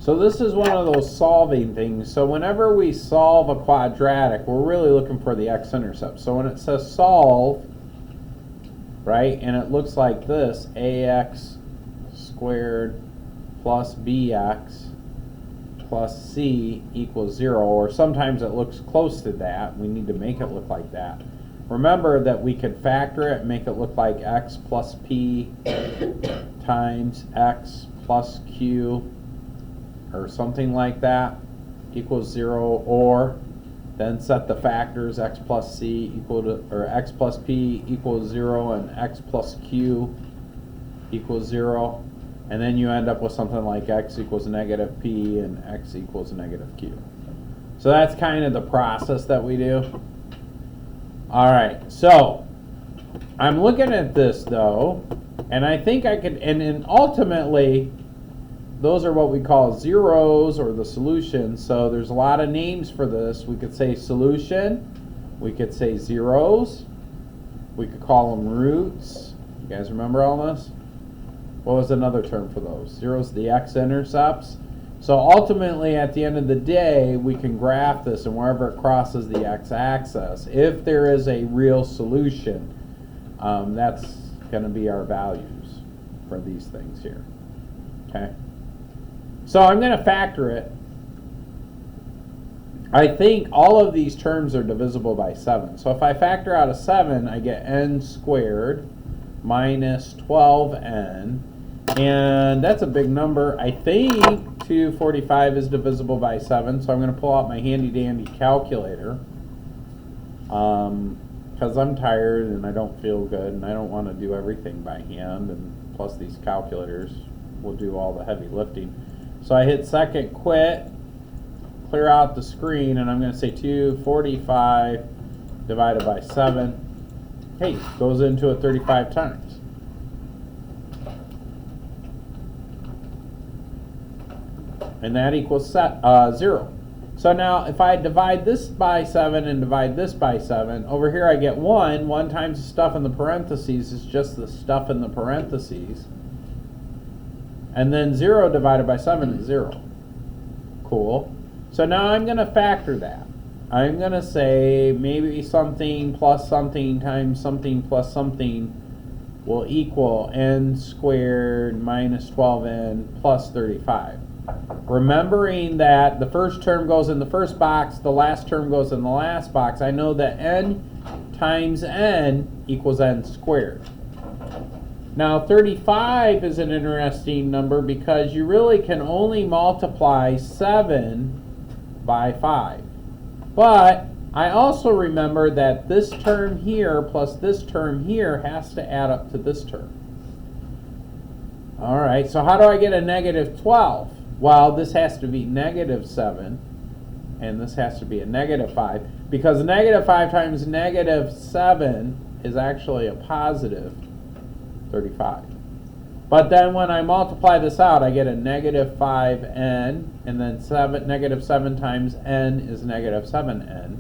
So this is one of those solving things. So whenever we solve a quadratic, we're really looking for the x-intercept. So when it says solve, right, and it looks like this, ax squared plus bx plus c equals 0, or sometimes it looks close to that. We need to make it look like that. Remember that we could factor it and make it look like x plus p times x plus q or something like that equals 0, or then set the factors x plus c equal to, or x plus p equals 0 and x plus q equals 0, and then you end up with something like x equals negative p and x equals negative q. So that's kind of the process that we do. All right, so I'm looking at this though, and I think I could, and then ultimately those are what we call zeros, or the solution. So there's a lot of names for this. We could say solution, we could say zeros, we could call them roots. You guys remember all this? What was another term for those? Zeros, the x-intercepts. So ultimately, at the end of the day, we can graph this, and wherever it crosses the x-axis, if there is a real solution, that's going to be our values for these things here. Okay. So I'm going to factor it. I think all of these terms are divisible by 7. So if I factor out a 7, I get n squared minus 12n. And that's a big number. I think 245 is divisible by 7, so I'm going to pull out my handy-dandy calculator because I'm tired and I don't feel good and I don't want to do everything by hand, and plus these calculators will do all the heavy lifting. So I hit second quit, clear out the screen, and I'm going to say 245 divided by 7. Hey, goes into it 35 times. And that equals 0. So now if I divide this by 7 and divide this by 7, over here I get 1. 1 times the stuff in the parentheses is just the stuff in the parentheses. And then 0 divided by 7 is 0. Cool. So now I'm going to factor that. I'm going to say maybe something plus something times something plus something will equal n squared minus 12n plus 35. Remembering that the first term goes in the first box, the last term goes in the last box, I know that n times n equals n squared. Now 35 is an interesting number because you really can only multiply 7 by 5. But I also remember that this term here plus this term here has to add up to this term. All right, so how do I get a negative 12? Well, this has to be negative 7, and this has to be a negative 5, because negative 5 times negative 7 is actually a positive 35. But then when I multiply this out, I get a negative 5n, and then negative 7 times n is negative 7n.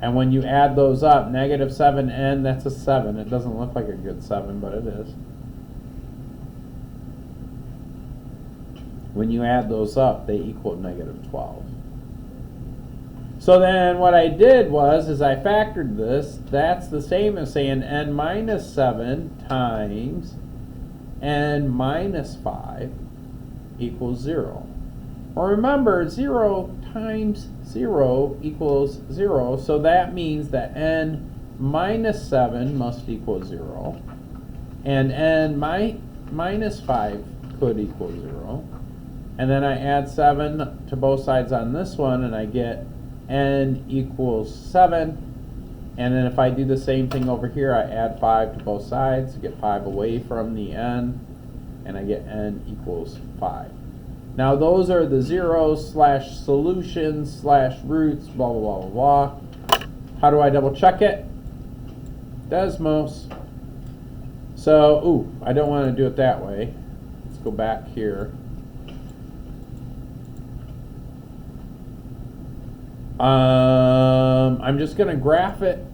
And when you add those up, negative 7n, that's a 7. It doesn't look like a good 7, but it is. When you add those up, they equal negative 12. So then what I did was I factored this. That's the same as saying n minus 7 times n minus 5 equals 0. Well, remember, 0 times 0 equals 0, so that means that n minus 7 must equal 0, and n minus 5 could equal 0. And then I add 7 to both sides on this one, and I get n equals 7. And then if I do the same thing over here, I add 5 to both sides to get 5 away from the n, and I get n equals 5. Now those are the zeros slash solutions slash roots, blah, blah, blah, blah, blah. How do I double check it? Desmos. So, I don't want to do it that way. Let's go back here. I'm just going to graph it,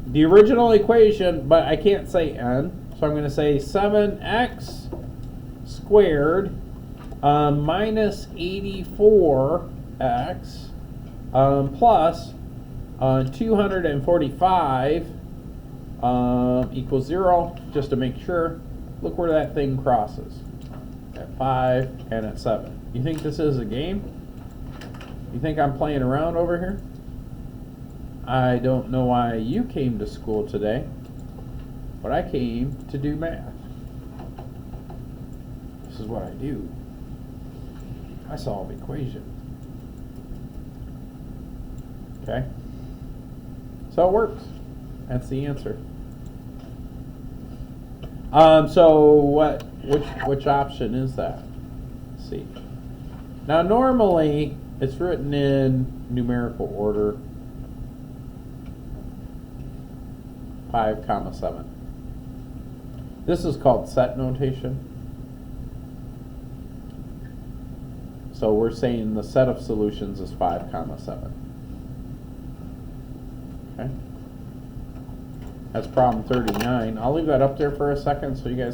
the original equation, but I can't say n, so I'm going to say 7x squared minus 84x plus 245 equals 0, just to make sure. Look where that thing crosses. At 5 and at 7. You think this is a game? You think I'm playing around over here? I don't know why you came to school today, but I came to do math. This is what I do. I solve equations. Okay? So it works. That's the answer. So which option is that? Let's see. Now normally it's written in numerical order. 5, 7. This is called set notation. So we're saying the set of solutions is 5, 7. Okay. That's problem 39. I'll leave that up there for a second so you guys